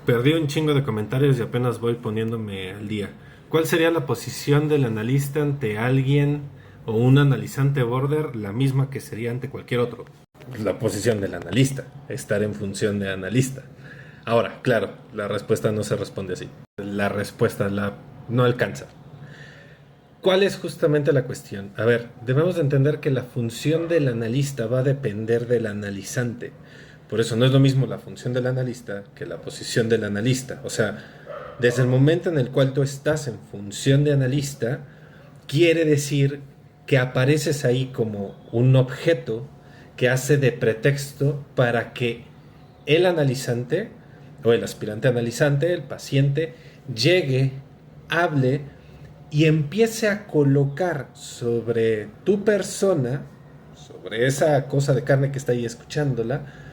Perdí un chingo de comentarios y apenas voy poniéndome al día. ¿Cuál sería la posición del analista ante alguien o un analizante border, la misma que sería ante cualquier otro? La posición del analista, estar en función de analista. Ahora, claro, la respuesta no se responde así. La respuesta no alcanza. ¿Cuál es justamente la cuestión? A ver, debemos de entender que la función del analista va a depender del analizante. Por eso no es lo mismo la función del analista que la posición del analista. O sea, desde el momento en el cual tú estás en función de analista, quiere decir que apareces ahí como un objeto que hace de pretexto para que el analizante o el aspirante analizante, el paciente, llegue, hable y empiece a colocar sobre tu persona, sobre esa cosa de carne que está ahí escuchándola,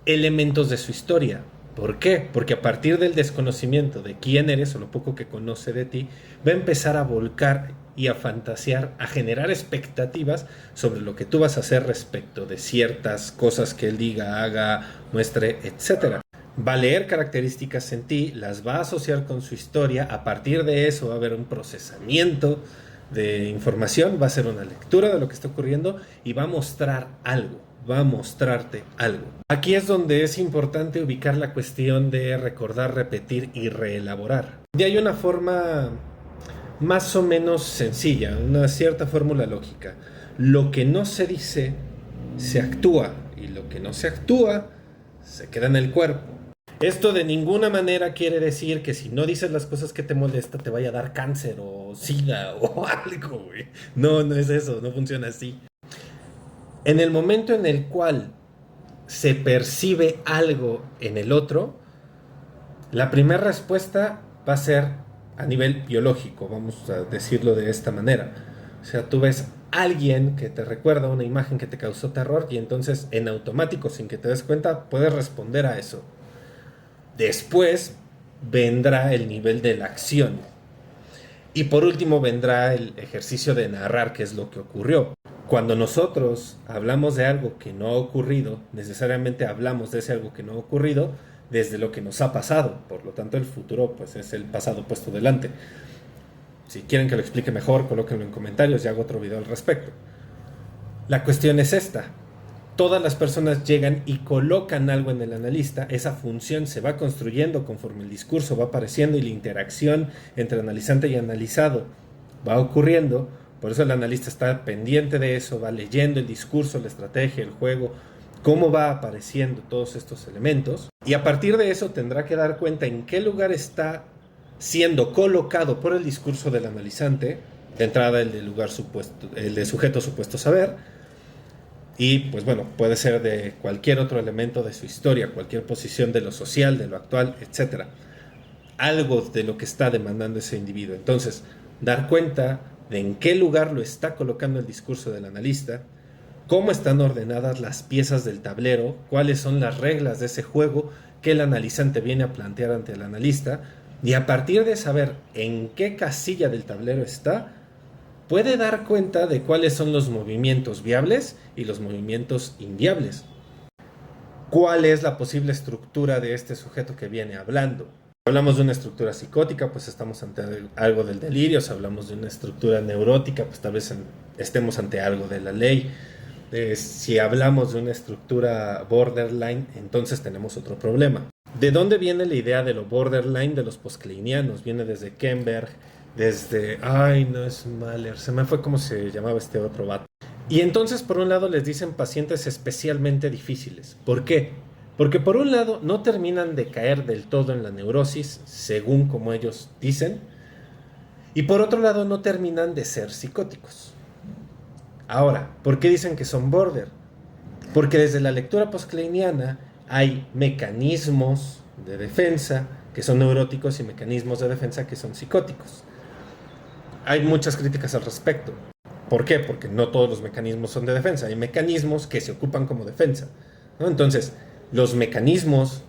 elementos de su historia. ¿Por qué? Porque a partir del desconocimiento de quién eres o lo poco que conoce de ti, va a empezar a volcar y a fantasear, a generar expectativas sobre lo que tú vas a hacer respecto de ciertas cosas que él diga, haga, muestre, etcétera. Va a leer características en ti, las va a asociar con su historia, a partir de eso va a haber un procesamiento de información, va a ser una lectura de lo que está ocurriendo y va a mostrar algo, va a mostrarte algo. Aquí es donde es importante ubicar la cuestión de recordar, repetir y reelaborar. Y hay una forma más o menos sencilla, una cierta fórmula lógica. Lo que no se dice, se actúa, y lo que no se actúa, se queda en el cuerpo. Esto de ninguna manera quiere decir que si no dices las cosas que te molesta te vaya a dar cáncer o sida o algo, güey. No, no es eso, no funciona así. En el momento en el cual se percibe algo en el otro, la primera respuesta va a ser a nivel biológico, vamos a decirlo de esta manera. O sea, tú ves a alguien que te recuerda una imagen que te causó terror y entonces en automático, sin que te des cuenta, puedes responder a eso. Después vendrá el nivel de la acción. Y por último vendrá el ejercicio de narrar qué es lo que ocurrió. Cuando nosotros hablamos de algo que no ha ocurrido, necesariamente hablamos de ese algo que no ha ocurrido desde lo que nos ha pasado. Por lo tanto, el futuro pues es el pasado puesto delante. Si quieren que lo explique mejor, colóquenlo en comentarios y hago otro video al respecto. La cuestión es esta. Todas las personas llegan y colocan algo en el analista, esa función se va construyendo conforme el discurso va apareciendo y la interacción entre analizante y analizado va ocurriendo. Por eso el analista está pendiente de eso, va leyendo el discurso, la estrategia, el juego, cómo va apareciendo todos estos elementos. Y a partir de eso tendrá que dar cuenta en qué lugar está siendo colocado por el discurso del analizante, de entrada el de lugar supuesto, el de sujeto supuesto saber. Y pues bueno, puede ser de cualquier otro elemento de su historia, cualquier posición de lo social, de lo actual, etcétera. Algo de lo que está demandando ese individuo. Entonces, dar cuenta de en qué lugar lo está colocando el discurso del analista, cómo están ordenadas las piezas del tablero, cuáles son las reglas de ese juego que el analizante viene a plantear ante el analista, y a partir de saber en qué casilla del tablero está, puede dar cuenta de cuáles son los movimientos viables y los movimientos inviables. ¿Cuál es la posible estructura de este sujeto que viene hablando? Si hablamos de una estructura psicótica, pues estamos ante algo del delirio. Si hablamos de una estructura neurótica, pues tal vez estemos ante algo de la ley. Si hablamos de una estructura borderline, entonces tenemos otro problema. ¿De dónde viene la idea de lo borderline de los poscleinianos? Viene desde Kemberg, desde... Ay, no es Mahler, se me fue cómo se llamaba este otro vato. Y entonces, por un lado, les dicen pacientes especialmente difíciles. ¿Por qué? Porque por un lado, no terminan de caer del todo en la neurosis, según como ellos dicen, y por otro lado, no terminan de ser psicóticos. Ahora, ¿por qué dicen que son border? Porque desde la lectura poscleiniana hay mecanismos de defensa que son neuróticos y mecanismos de defensa que son psicóticos. Hay muchas críticas al respecto. ¿Por qué? Porque no todos los mecanismos son de defensa. Hay mecanismos que se ocupan como defensa, ¿no? Entonces, los mecanismos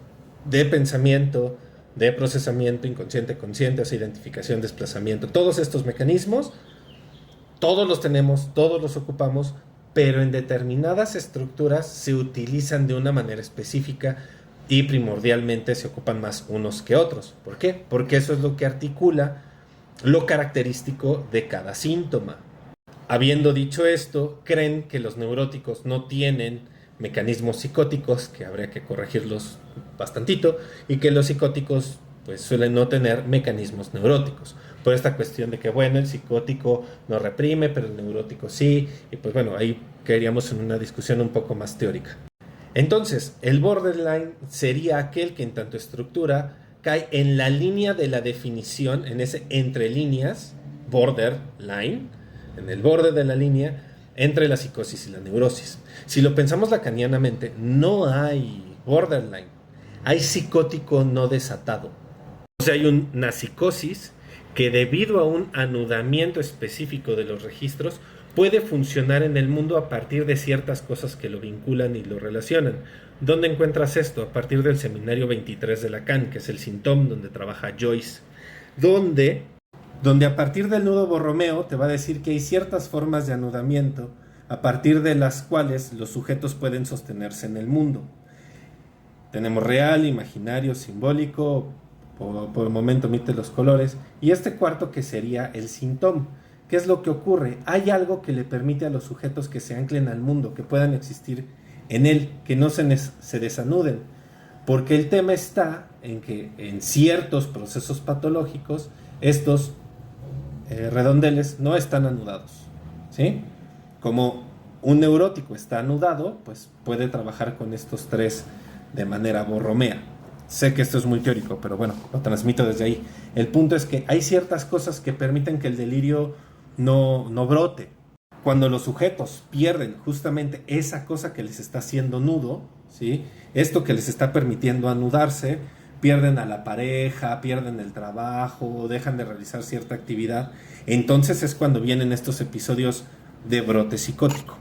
de pensamiento, de procesamiento inconsciente, consciente, o sea, identificación, desplazamiento, todos estos mecanismos, todos los tenemos, todos los ocupamos, pero en determinadas estructuras se utilizan de una manera específica y primordialmente se ocupan más unos que otros. ¿Por qué? Porque eso es lo que articula lo característico de cada síntoma. Habiendo dicho esto, creen que los neuróticos no tienen mecanismos psicóticos, que habría que corregirlos bastantito, y que los psicóticos pues suelen no tener mecanismos neuróticos. Por esta cuestión de que, bueno, el psicótico no reprime, pero el neurótico sí, y pues bueno, ahí caeríamos en una discusión un poco más teórica. Entonces, el borderline sería aquel que en tanto estructura cae en la línea de la definición, en ese entre líneas, borderline, en el borde de la línea, entre la psicosis y la neurosis. Si lo pensamos lacanianamente, no hay borderline, hay psicótico no desatado. O sea, hay una psicosis que debido a un anudamiento específico de los registros puede funcionar en el mundo a partir de ciertas cosas que lo vinculan y lo relacionan. ¿Dónde encuentras esto? A partir del seminario 23 de Lacan, que es el Symptôme, donde trabaja Joyce, donde a partir del nudo Borromeo te va a decir que hay ciertas formas de anudamiento a partir de las cuales los sujetos pueden sostenerse en el mundo. Tenemos real, imaginario, simbólico, por el momento omite los colores, y este cuarto que sería el síntoma. ¿Qué es lo que ocurre? Hay algo que le permite a los sujetos que se anclen al mundo, que puedan existir en él, que no se desanuden, porque el tema está en que en ciertos procesos patológicos estos redondeles no están anudados, ¿sí? Como un neurótico está anudado, pues puede trabajar con estos tres de manera borromea. Sé que esto es muy teórico, pero bueno, lo transmito desde ahí. El punto es que hay ciertas cosas que permiten que el delirio no brote. Cuando los sujetos pierden justamente esa cosa que les está haciendo nudo, ¿sí? Esto que les está permitiendo anudarse, pierden a la pareja, pierden el trabajo, dejan de realizar cierta actividad, entonces es cuando vienen estos episodios de brote psicótico.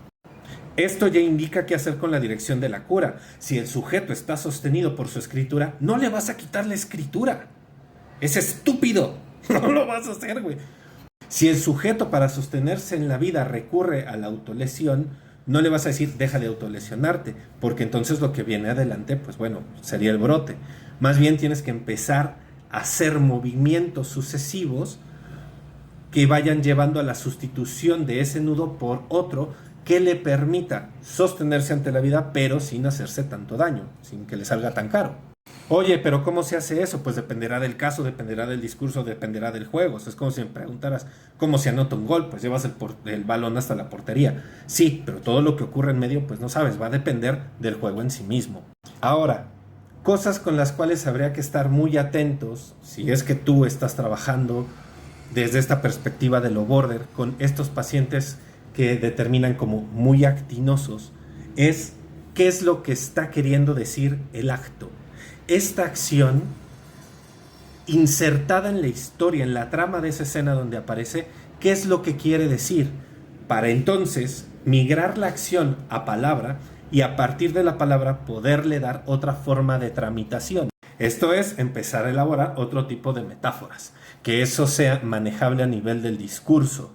Esto ya indica qué hacer con la dirección de la cura. Si el sujeto está sostenido por su escritura, no le vas a quitar la escritura. Es estúpido. No lo vas a hacer, güey. Si el sujeto para sostenerse en la vida recurre a la autolesión, no le vas a decir deja de autolesionarte, porque entonces lo que viene adelante, pues bueno, sería el brote. Más bien tienes que empezar a hacer movimientos sucesivos que vayan llevando a la sustitución de ese nudo por otro que le permita sostenerse ante la vida, pero sin hacerse tanto daño, sin que le salga tan caro. Oye, pero ¿cómo se hace eso? Pues dependerá del caso, dependerá del discurso, dependerá del juego. O sea, es como si me preguntaras cómo se anota un gol, pues llevas el balón hasta la portería. Sí, pero todo lo que ocurre en medio, pues no sabes, va a depender del juego en sí mismo. Ahora, cosas con las cuales habría que estar muy atentos, si es que tú estás trabajando desde esta perspectiva de lo border, con estos pacientes que determinan como muy actinosos, es qué es lo que está queriendo decir el acto. Esta acción insertada en la historia, en la trama de esa escena donde aparece, ¿qué es lo que quiere decir? Para entonces migrar la acción a palabra y a partir de la palabra poderle dar otra forma de tramitación. Esto es empezar a elaborar otro tipo de metáforas, que eso sea manejable a nivel del discurso.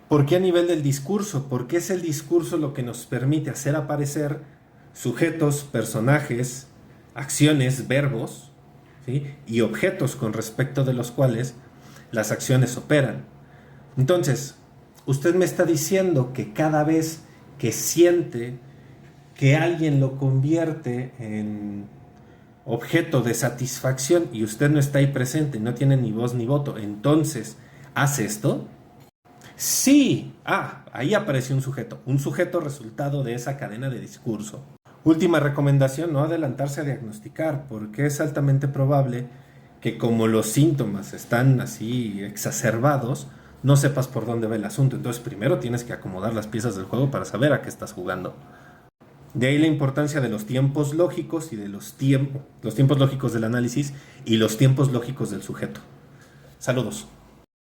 ¿Por qué a nivel del discurso? Porque es el discurso lo que nos permite hacer aparecer sujetos, personajes, acciones, verbos, ¿sí? Y objetos con respecto de los cuales las acciones operan. Entonces, usted me está diciendo que cada vez que siente que alguien lo convierte en objeto de satisfacción y usted no está ahí presente, no tiene ni voz ni voto, entonces, ¿hace esto? Sí, ahí apareció un sujeto resultado de esa cadena de discurso. Última recomendación, no adelantarse a diagnosticar, porque es altamente probable que como los síntomas están así exacerbados, no sepas por dónde va el asunto. Entonces primero tienes que acomodar las piezas del juego para saber a qué estás jugando. De ahí la importancia de los tiempos lógicos y de los tiempos lógicos del análisis y los tiempos lógicos del sujeto. Saludos.